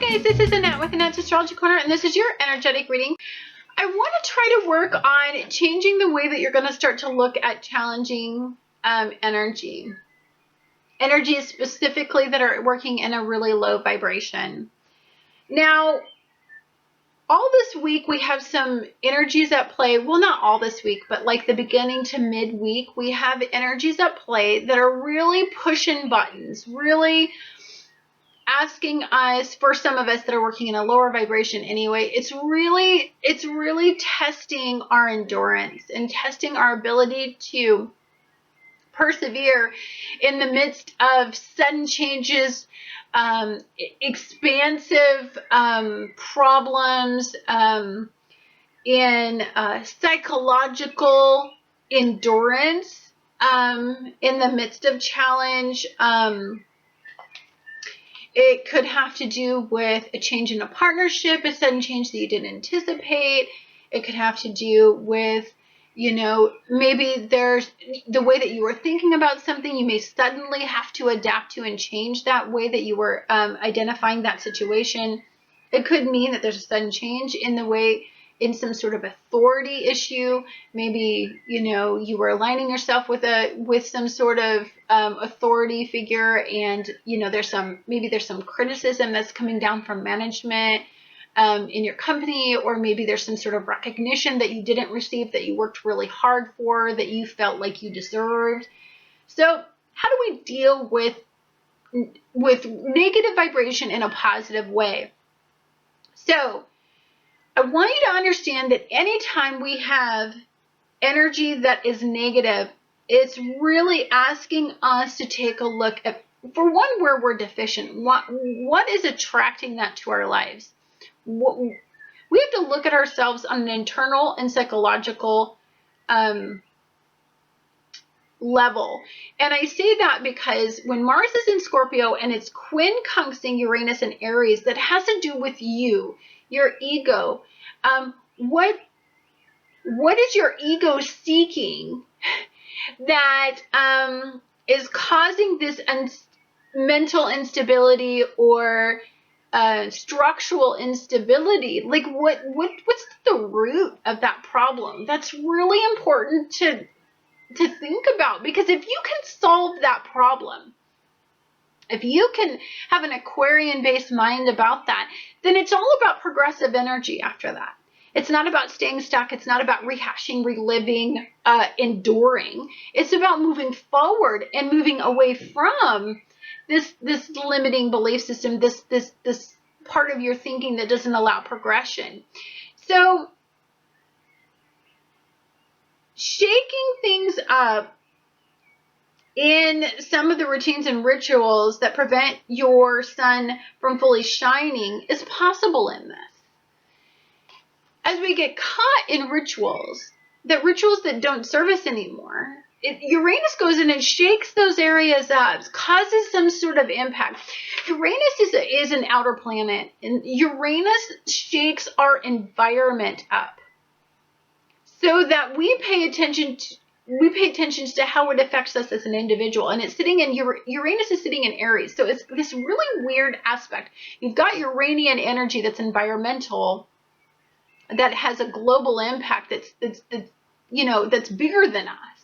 Hi guys, this is Annette with Annette's Astrology Corner, and this is your energetic reading. I want to try to work on changing the way that you're going to start to look at challenging energies specifically that are working in a really low vibration. Now, all this week we have some energies at play. Well, not all this week, but like the beginning to midweek, we have energies at play that are really pushing buttons, really asking us, for some of us that are working in a lower vibration anyway, it's really testing our endurance and testing our ability to persevere in the midst of sudden changes, expansive problems, in psychological endurance, in the midst of challenge. It could have to do with a change in a partnership, a sudden change that you didn't anticipate. It could have to do with, maybe there's the way that you were thinking about something. You may suddenly have to adapt to and change that way that you were identifying that situation. It could mean that there's a sudden change in the way, in some sort of authority issue. Maybe, you were aligning yourself with some sort of authority figure, and, there's some criticism that's coming down from management in your company, or maybe there's some sort of recognition that you didn't receive, that you worked really hard for, that you felt like you deserved. So how do we deal with negative vibration in a positive way? So I want you to understand that anytime we have energy that is negative, it's really asking us to take a look at, for one, where we're deficient. What is attracting that to our lives? We have to look at ourselves on an internal and psychological level. And I say that because when Mars is in Scorpio and it's quincunxing Uranus and Aries, that has to do with you, your ego. What is your ego seeking that is causing this mental instability or structural instability? Like what's the root of that problem? That's really important to think about, because if you can solve that problem, if you can have an Aquarian-based mind about that, then it's all about progressive energy after that. It's not about staying stuck. It's not about rehashing, reliving, enduring. It's about moving forward and moving away from this limiting belief system, this part of your thinking that doesn't allow progression. So shaking things up in some of the routines and rituals that prevent your sun from fully shining is possible in this. As we get caught in rituals that don't serve us anymore, Uranus goes in and shakes those areas up, causes some sort of impact. Uranus is an outer planet, and Uranus shakes our environment up so that we pay attention to how it affects us as an individual. And it's sitting in Uranus is sitting in Aries, so it's this really weird aspect. You've got Uranian energy that's environmental, that has a global impact, that's bigger than us,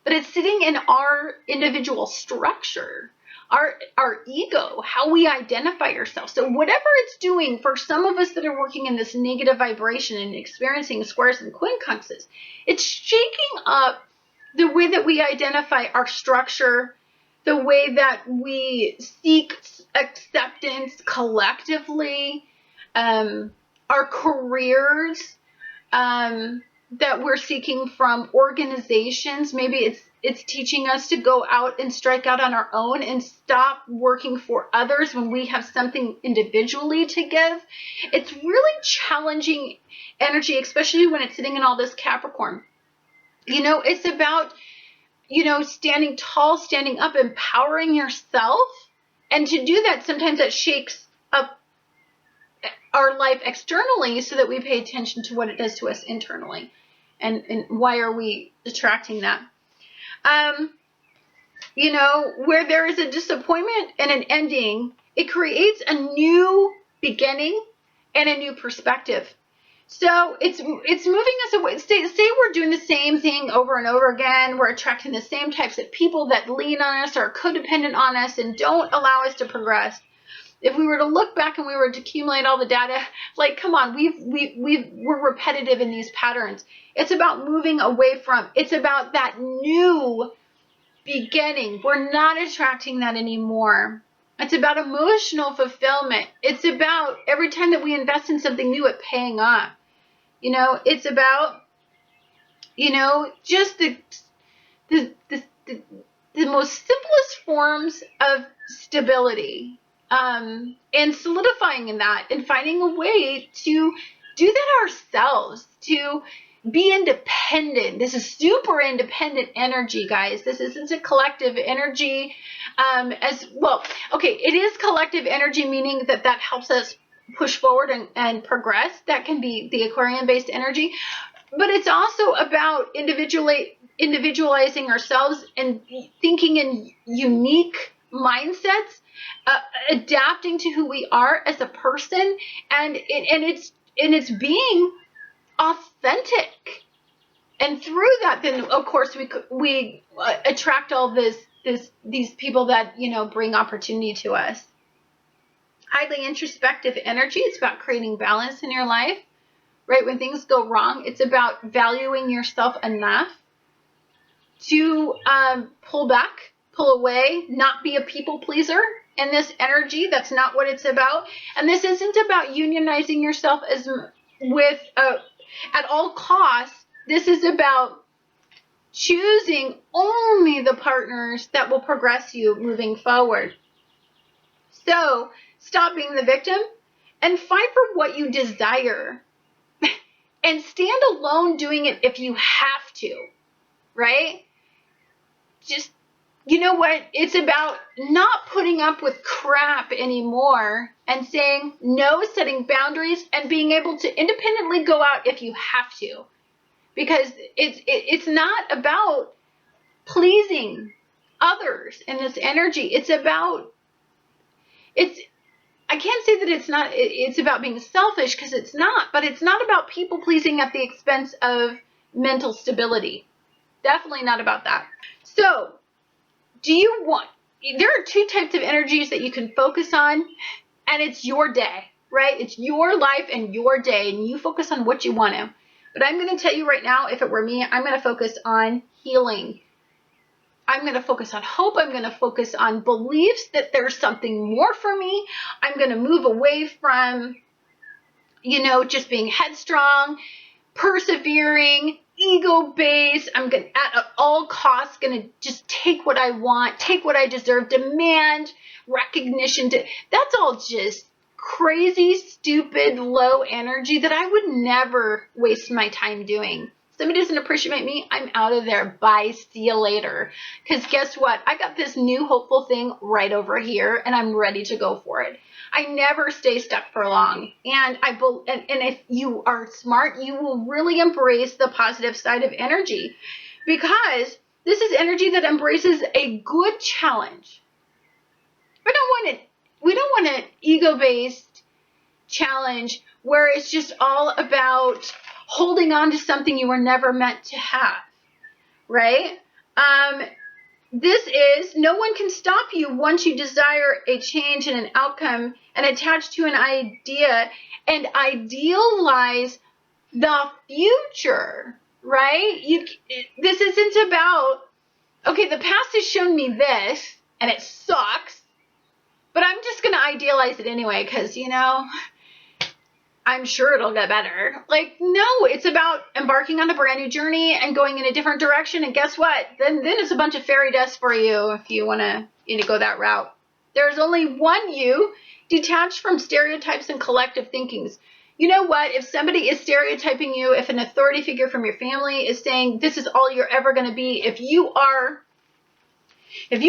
but it's sitting in our individual structure, our ego, how we identify ourselves. So whatever it's doing, for some of us that are working in this negative vibration and experiencing squares and quincunxes, it's shaking up the way that we identify our structure, the way that we seek acceptance collectively, our careers that we're seeking from organizations. Maybe it's teaching us to go out and strike out on our own and stop working for others when we have something individually to give. It's really challenging energy, especially when it's sitting in all this Capricorn. It's about, standing tall, standing up, empowering yourself. And to do that, sometimes that shakes up our life externally so that we pay attention to what it does to us internally. And why are we attracting that? Where there is a disappointment and an ending, it creates a new beginning and a new perspective. So it's moving us away. Say we're doing the same thing over and over again. We're attracting the same types of people that lean on us, are codependent on us, and don't allow us to progress. If we were to look back and we were to accumulate all the data, like, come on, we're repetitive in these patterns. It's about moving away from. It's about that new beginning. We're not attracting that anymore. It's about emotional fulfillment. It's about every time that we invest in something new, it paying off. You know, it's about, you know, just the most simplest forms of stability, and solidifying in that and finding a way to do that ourselves, to be independent. This is super independent energy, guys. This isn't a collective energy, as well. Okay, it is collective energy, meaning that helps us push forward and progress. That can be the Aquarian-based energy. But it's also about individualizing ourselves and thinking in unique mindsets, adapting to who we are as a person, and it's being authentic. And through that, then of course we attract all these people that, you know, bring opportunity to us. Highly introspective energy. It's about creating balance in your life, right? When things go wrong, it's about valuing yourself enough to pull back, pull away, not be a people pleaser in this energy. That's not what it's about. And this isn't about unionizing yourself with at all costs. This is about choosing only the partners that will progress you moving forward. So stop being the victim and fight for what you desire. And stand alone doing it if you have to, right? Just, you know what? It's about not putting up with crap anymore and saying no, setting boundaries, and being able to independently go out if you have to. Because it's not about pleasing others in this energy. It's about, I can't say that it's about being selfish, because it's not, but it's not about people pleasing at the expense of mental stability. Definitely not about that. So, there are two types of energies that you can focus on, and it's your day, right? It's your life and your day, and you focus on what you want to. But I'm going to tell you right now, if it were me, I'm going to focus on healing. I'm going to focus on hope. I'm going to focus on beliefs that there's something more for me. I'm going to move away from, you know, just being headstrong, persevering, ego-based. I'm going to, at all costs, going to just take what I want, take what I deserve, demand recognition. That's all just crazy, stupid, low energy that I would never waste my time doing. Somebody doesn't appreciate me, I'm out of there. Bye. See you later. Because guess what? I got this new hopeful thing right over here, and I'm ready to go for it. I never stay stuck for long. And if you are smart, you will really embrace the positive side of energy, because this is energy that embraces a good challenge. We don't want an ego-based challenge where it's just all about holding on to something you were never meant to have, right? This is, no one can stop you once you desire a change and an outcome and attach to an idea and idealize the future, right? This isn't about, okay, the past has shown me this and it sucks, but I'm just going to idealize it anyway because, you know, I'm sure it'll get better. Like, no, it's about embarking on a brand new journey and going in a different direction. And guess what? Then it's a bunch of fairy dust for you if you want to go that route. There's only one you, detached from stereotypes and collective thinkings. You know what? If somebody is stereotyping you, if an authority figure from your family is saying this is all you're ever going to be, if you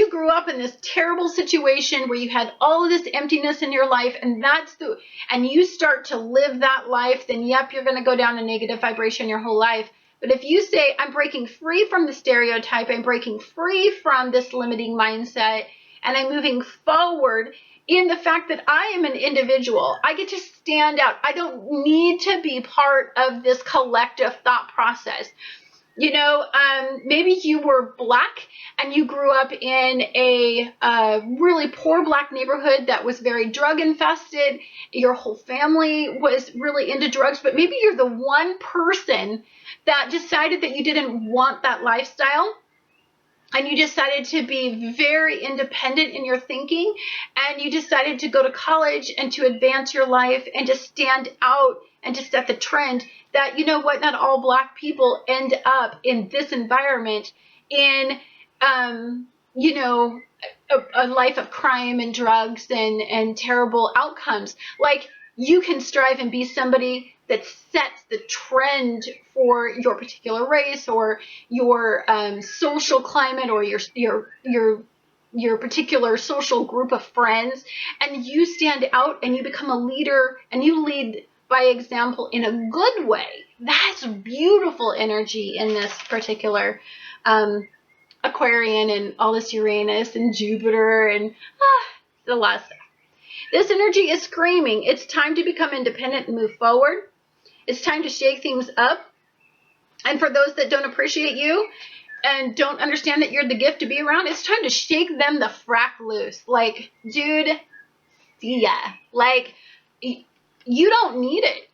grew up in this terrible situation where you had all of this emptiness in your life and you start to live that life, then yep, you're going to go down a negative vibration your whole life. But if you say, I'm breaking free from the stereotype, I'm breaking free from this limiting mindset, and I'm moving forward in the fact that I am an individual. I get to stand out. I don't need to be part of this collective thought process. You know, maybe you were Black and you grew up in a really poor Black neighborhood that was very drug infested. Your whole family was really into drugs, but maybe you're the one person that decided that you didn't want that lifestyle. And you decided to be very independent in your thinking, and you decided to go to college and to advance your life and to stand out and to set the trend that, you know what, not all Black people end up in this environment in, you know, a life of crime and drugs and terrible outcomes. Like, you can strive and be somebody that sets the trend for your particular race or your social climate or your particular social group of friends, and you stand out and you become a leader and you lead by example in a good way. That's beautiful energy in this particular Aquarian and all this Uranus and Jupiter and the last stuff. This energy is screaming, it's time to become independent and move forward. It's time to shake things up. And for those that don't appreciate you and don't understand that you're the gift to be around, it's time to shake them the frack loose. Like, dude, see ya. Like, you don't need it.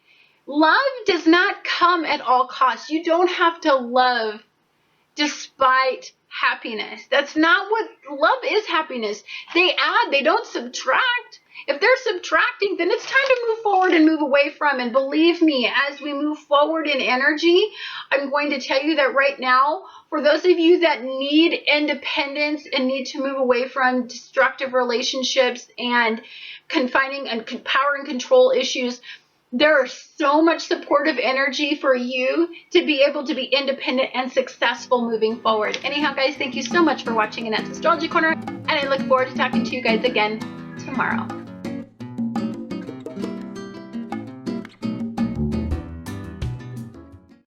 Love does not come at all costs. You don't have to love despite happiness. That's not what love is. Happiness. They add, they don't subtract. If they're subtracting, then it's time to move forward and move away from. And believe me, as we move forward in energy, I'm going to tell you that right now, for those of you that need independence and need to move away from destructive relationships and confining and power and control issues, there is so much supportive energy for you to be able to be independent and successful moving forward. Anyhow, guys, thank you so much for watching Annette's Astrology Corner, and I look forward to talking to you guys again tomorrow.